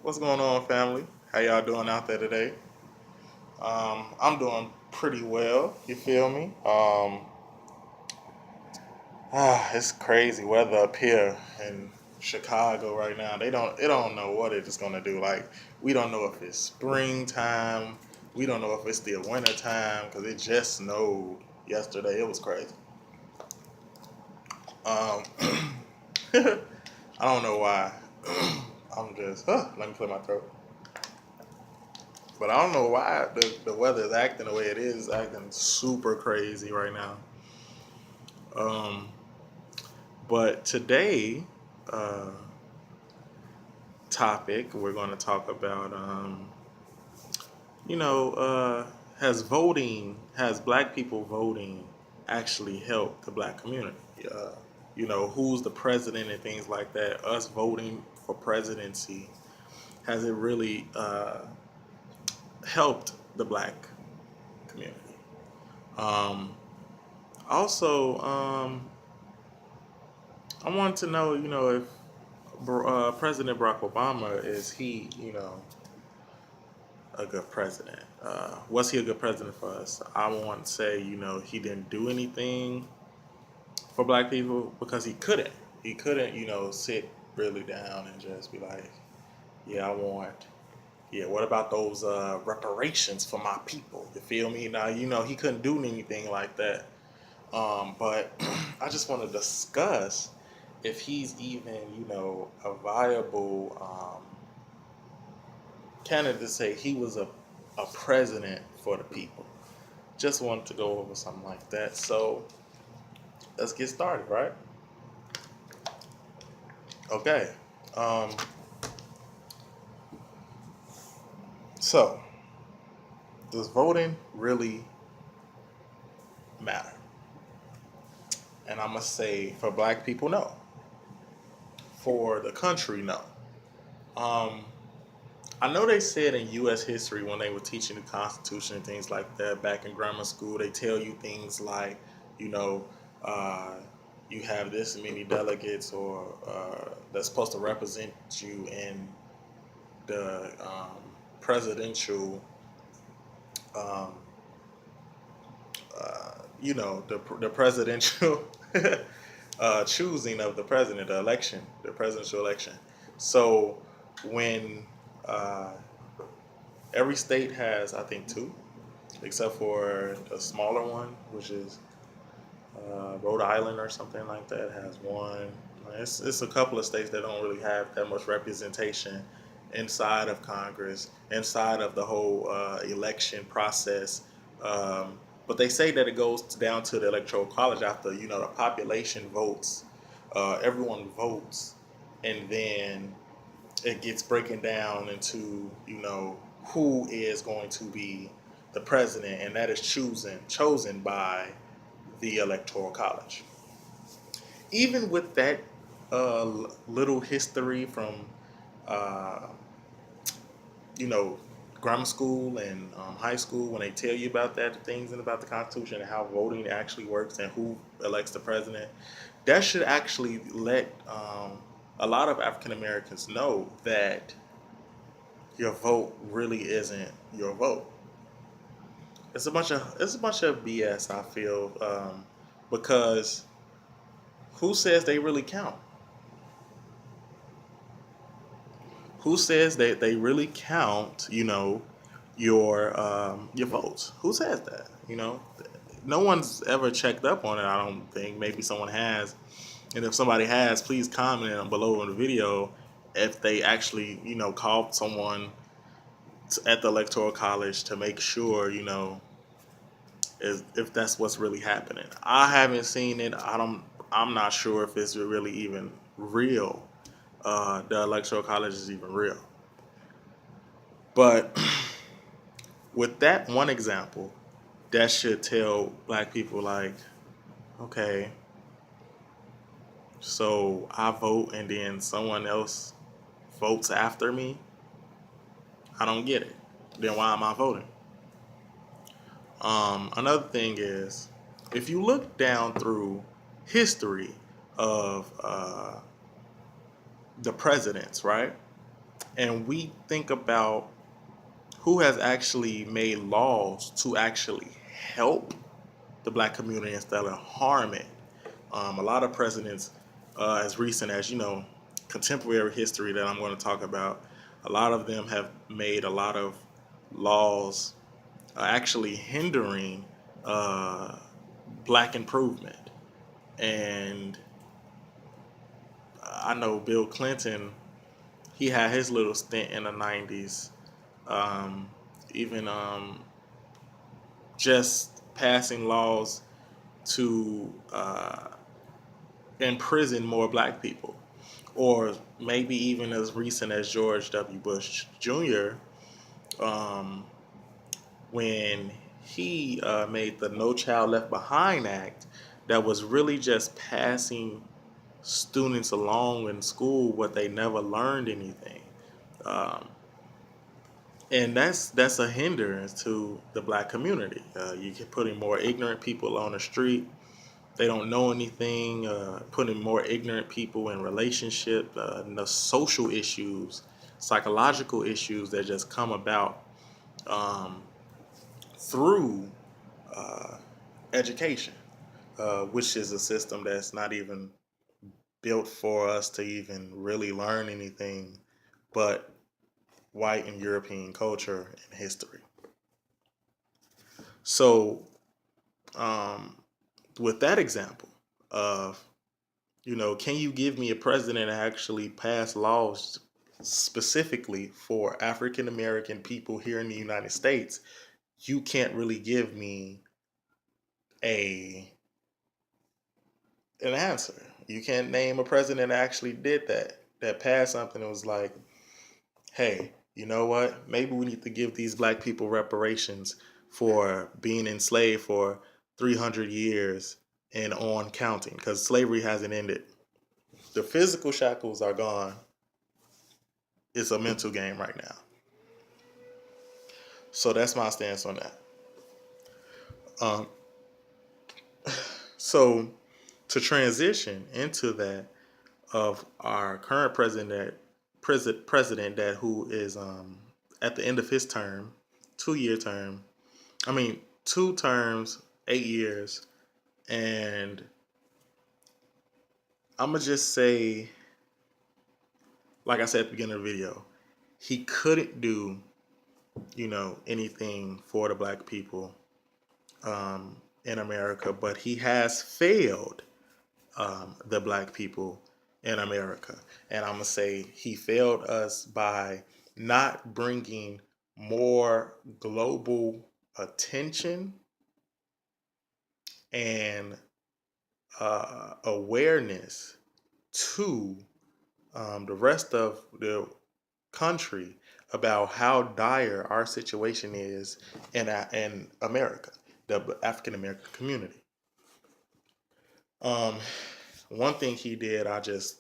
What's going on, family? How y'all doing out there today? I'm doing pretty well. You feel me? It's crazy weather up here in Chicago right now. They don't know what it's gonna do. Like we don't know if it's springtime. We don't know if it's still winter time because it just snowed yesterday. It was crazy. Um, I don't know why. I'm just. Let me clear my throat. But I don't know why the weather is acting the way it is, acting super crazy right now. Um, but today, uh, topic we're going to talk about, you know, has black people voting actually helped the black community? Uh, who's the president and things like that. Us voting for presidency, has it really helped the black community? Um, Also, I want to know, if President Barack Obama is he, a good president? Was he a good president for us? I won't say, he didn't do anything for black people because he couldn't. He couldn't, sit really down and just be like, yeah, what about those reparations for my people? You feel me? Now, he couldn't do anything like that. But I just want to discuss if he's even, a viable candidate to say he was a president for the people. Just wanted to go over something like that. So let's get started, right? Okay. Um, so does voting really matter? And I must say, for black people, no. For the country, no. Um, I know they said in U.S. history when they were teaching the Constitution and things like that back in grammar school, they tell you things like, you know, uh, you have this many delegates or that's supposed to represent you in the presidential, um, the presidential choosing of the president, the presidential election. So when uh, every state has, I think, two, except for the smaller one, which is Rhode Island or something like that, has one. It's a couple of states that don't really have that much representation inside of Congress, inside of the whole election process. Um, but they say that it goes down to the electoral college after the population votes, everyone votes, and then it gets breaking down into who is going to be the president, and that is chosen by the electoral college. Even with that little history from uh, you know grammar school and high school, when they tell you about that things and about the Constitution and how voting actually works and who elects the president, that should actually let a lot of African Americans know that your vote really isn't your vote. It's a bunch of BS. I feel because who says they really count? Who says that they really count? Your votes. Who says that? No one's ever checked up on it. I don't think. Maybe someone has, and if somebody has, please comment below in the video if they actually called someone at the electoral college to make sure if that's what's really happening. I haven't seen it. I'm not sure if it's really even real. The electoral college is even real. But with that one example, that should tell black people like, okay, so I vote and then someone else votes after me. I don't get it. Then why am I voting? Another thing is, if you look down through history of the presidents, right? and we think about who has actually made laws to actually help the black community instead of harm it. A lot of presidents, as recent as contemporary history that I'm going to talk about, a lot of them have made a lot of laws actually hindering uh, black improvement. And I know Bill Clinton, he had his little stint in the 90s, um, even just passing laws to imprison more black people. Or maybe even as recent as George W. Bush Jr., um, when he made the No Child Left Behind Act, that was really just passing students along in school what they never learned anything. Um, and that's a hindrance to the black community. You get putting more ignorant people on the street. They don't know anything. Putting more ignorant people in relationship, and the social issues, psychological issues that just come about um, through uh, education, which is a system that's not even built for us to even really learn anything but white and European culture and history. So, um, with that example of, can you give me a president that actually passed laws specifically for African American people here in the United States? You can't really give me a an answer. You can't name a president that actually did that, that passed something that was like, hey, you know what? Maybe we need to give these black people reparations for being enslaved for 300 years and on counting, because slavery hasn't ended. The physical shackles are gone. It's a mental game right now. So that's my stance on that. Um, so to transition into that of our current president that who is at the end of his term, 2 year term. I mean, 2 terms, 8 years, and I'm gonna just say, like I said at the beginning of the video, he couldn't do anything for the black people in America, but he has failed the black people in America. And I'm going to say he failed us by not bringing more global attention and awareness to the rest of the country about how dire our situation is in America, the African American community. Um, One thing he did, I just